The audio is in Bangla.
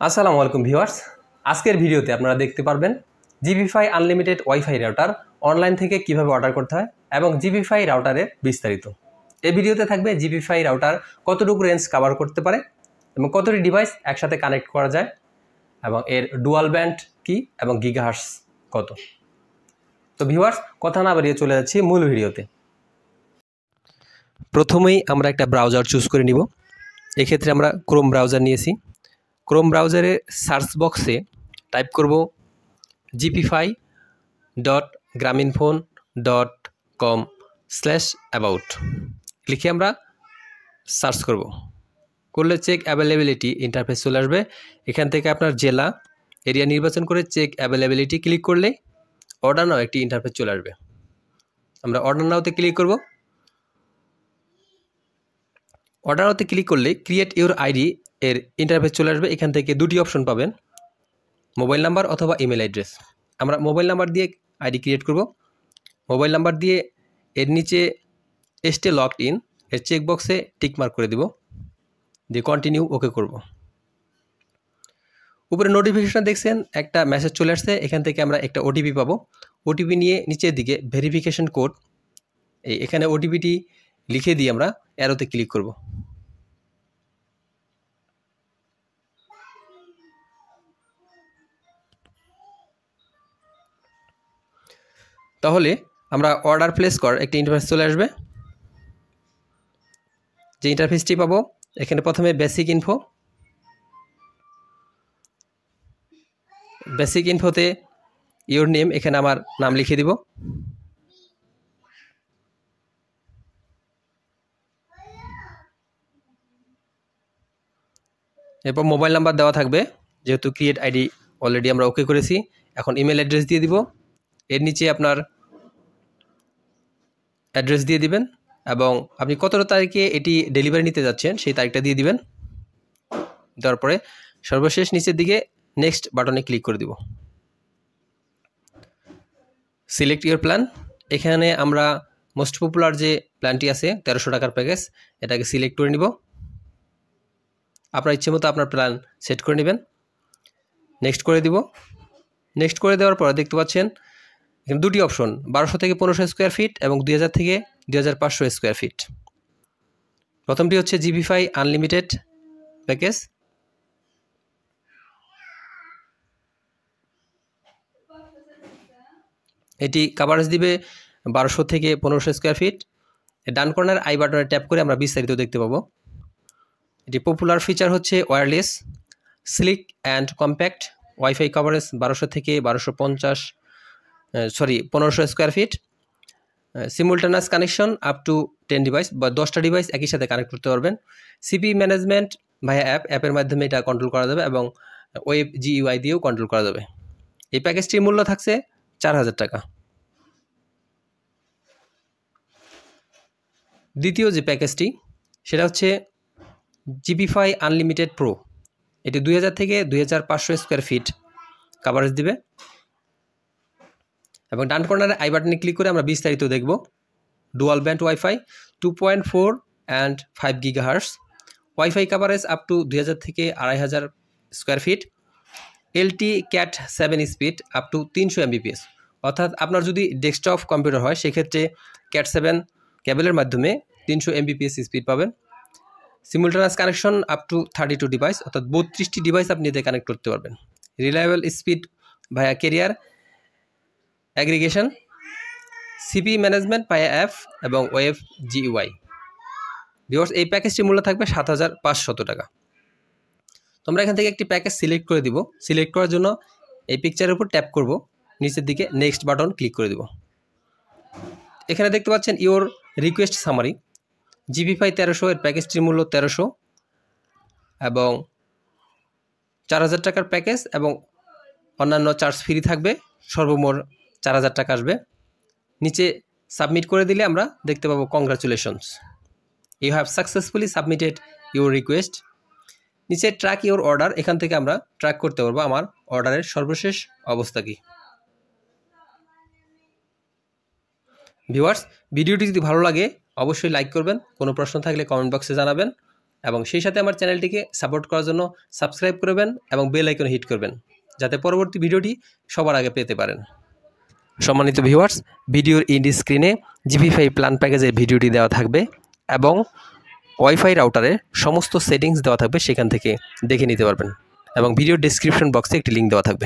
আসসালামু আলাইকুম ভিউয়ার্স, আজকের ভিডিওতে আপনারা দেখতে পারবেন জিবিফাই আনলিমিটেড ওয়াইফাই রাউটার অনলাইন থেকে কিভাবে অর্ডার করতে হয় এবং জিবিফাই রাউটারের বিস্তারিত। এই ভিডিওতে থাকবে জিবিফাই রাউটার কতটুকু রেঞ্জ কভার করতে পারে এবং কতটি ডিভাইস একসাথে কানেক্ট করা যায় এবং এর ডুয়াল ব্যান্ড কি এবং গিগাহার্টজ কত। তো ভিউয়ার্স, কথা না বাড়িয়ে চলে যাচ্ছি মূল ভিডিওতে। প্রথমেই আমরা একটা ব্রাউজার চুজ করে নিব। এক্ষেত্রে আমরা ক্রোম ব্রাউজার নিয়েছি। ক্রোম ব্রাউজারে সার্চ বক্সে টাইপ করব gpfi.graminphone.com/about লিখে আমরা সার্চ করব। করলে চেক অ্যাভেলেবিলিটি ইন্টারফেস চলে আসবে। এখান থেকে আপনার জেলা এরিয়া নির্বাচন করে চেক অ্যাভেলেবিলিটি ক্লিক করলে অর্ডার নাও একটি ইন্টারফেস চলে আসবে। আমরা অর্ডার নাওতে ক্লিক করব। অর্ডার নাওতে ক্লিক করলে ক্রিয়েট ইউর আইডি এর ইন্টারফেস চলে আসবে। এখান থেকে দুটি অপশন পাবেন, মোবাইল নাম্বার অথবা ইমেল অ্যাড্রেস। আমরা মোবাইল নাম্বার দিয়ে আইডি ক্রিয়েট করব। মোবাইল নাম্বার দিয়ে এর নিচে স্টে লগড ইন এর চেকবক্সে টিকমার্ক করে দিব, দিয়ে কন্টিনিউ ওকে করব। উপরে নোটিফিকেশন দেখছেন একটা মেসেজ চলে আসছে, এখান থেকে আমরা একটা ওটিপি পাবো। ওটিপি নিয়ে নিচের দিকে ভেরিফিকেশন কোড, এখানে ওটিপিটি লিখে দিয়ে আমরা অ্যারোতে ক্লিক করব। তাহলে আমরা অর্ডার প্লেস করার একটি ইন্টারফেস চলে আসবে। যে ইন্টারফেসটি পাবো, এখানে প্রথমে বেসিক ইনফোতে ইওর নেম, এখানে আমার নাম লিখে দিব। এরপর মোবাইল নাম্বার দেওয়া থাকবে, যেহেতু ক্রিয়েট আইডি অলরেডি আমরা ওকে করেছি। এখন ইমেল অ্যাড্রেস দিয়ে দিব। এর নিচে আপনার অ্যাড্রেস দিয়ে দিবেন এবং আপনি কত তারিখে এটি ডেলিভারি নিতে যাচ্ছেন সেই তারিখটা দিয়ে দিবেন। দেওয়ার পরে সর্বশেষ নিচের দিকে নেক্সট বাটনে ক্লিক করে দিব। সিলেক্ট ইউর প্ল্যান, এখানে আমরা মোস্ট পপুলার যে প্ল্যানটি আছে 1300 টাকার প্যাকেজ, এটাকে সিলেক্ট করে নিব। আপনার ইচ্ছে মতো আপনার প্ল্যান সেট করে নেবেন। নেক্সট করে দিব। নেক্সট করে দেওয়ার পর দেখতে পাচ্ছেন এখানে দুটি অপশন, 1200 থেকে 1500 স্কোয়ার ফিট এবং 2000 থেকে 2500 স্কোয়ার ফিট। প্রথমটি হচ্ছে জিবিফাই আনলিমিটেড প্যাকেজ। এটি কাভারেজ দিবে 1200 থেকে 1500 স্কোয়ার ফিট। ডান কর্নার আই বাটনে ট্যাপ করে আমরা বিস্তারিত দেখতে পাবো। এটি পপুলার ফিচার হচ্ছে wireless, sleek and compact, WiFi coverage 1200 থেকে 1500 square feet, simultaneous connection up to 10 device বা 10টা ডিভাইস একই সাথে কানেক্ট করতে পারবেন। সিপি ম্যানেজমেন্ট ভাইয়া অ্যাপের মাধ্যমে এটা কন্ট্রোল করা যাবে এবং ওয়েব জিইউআই দিয়েও কন্ট্রোল করা যাবে। এই প্যাকেজটির মূল্য থাকছে 4000 টাকা। দ্বিতীয় যে প্যাকেজটি সেটা হচ্ছে জিবিফাই আনলিমিটেড প্রো। এটি 2000 থেকে 2500 স্কোয়ার ফিট কাভারেজ দিবে এবং ডান কর্নারে আই বাটনে ক্লিক করে আমরা বিস্তারিত দেখব। Dual band wifi 2.4 and 5 gigahertz, wifi coverage up to 2000 থেকে 2500 square feet, LT cat 7 speed up to 300 Mbps। অর্থাৎ আপনার যদি ডেস্কটপ কম্পিউটার হয় সেক্ষেত্রে ক্যাট 7 কেবলের মাধ্যমে 300 Mbps স্পিড পাবেন। সিমুলটেনাস কানেকশন আপ টু 32 ডিভাইস, অর্থাৎ 32টি ডিভাইস আপনি এতে কানেক্ট করতে পারবেন। রিলায়েবল স্পিড ভায়া ক্যারিয়ার অ্যাগ্রিগেশন, সিপি ম্যানেজমেন্ট ভায়া অ্যাপ এবং ওয়েব জিইউআই। ভিউয়ার্স, এই প্যাকেজটির মূল্য থাকবে 7500 টাকা। তোমরা এখান থেকে একটি প্যাকেজ সিলেক্ট করে দিব। সিলেক্ট করার জন্য এই পিকচারের উপর ট্যাপ করব, নিচের দিকে নেক্সট বাটন ক্লিক করে দিব। এখানে দেখতে পাচ্ছেন ইওর রিকোয়েস্ট সামারি। জিবিফাই 1300 এর প্যাকেজটির মূল্য 1300 এবং 4000 টাকার প্যাকেজ এবং অন্যান্য চার্জ ফ্রি থাকবে, সর্বমোট 4000 টাকা আসবে। নিচে সাবমিট করে দিলে আমরা দেখতে পাবো congratulations, you have successfully submitted your request. নিচে ট্র্যাক ইউর অর্ডার, এখান থেকে আমরা ট্র্যাক করতে পারবো আমার অর্ডারের সর্বশেষ অবস্থা কী। ভিউয়ার্স, ভিডিওটি যদি ভালো লাগে অবশ্যই লাইক করবেন, কোনো প্রশ্ন থাকলে কমেন্ট বক্সে জানাবেন এবং সেই সাথে আমার চ্যানেলটিকে সাপোর্ট করার জন্য সাবস্ক্রাইব করবেন এবং বেল আইকন হিট করবেন, যাতে পরবর্তী ভিডিওটি সবার আগে পেতে পারেন। সম্মানিত ভিউয়ার্স, ভিডিওর ইন্ড স্ক্রিনে GP5 প্ল্যান প্যাকেজের ভিডিওটি দেওয়া থাকবে এবং ওয়াইফাই রাউটারের সমস্ত সেটিংস দেওয়া থাকবে, সেখান থেকে দেখে নিতে পারবেন এবং ভিডিওর ডেসক্রিপশন বক্সে একটি লিঙ্ক দেওয়া থাকবে।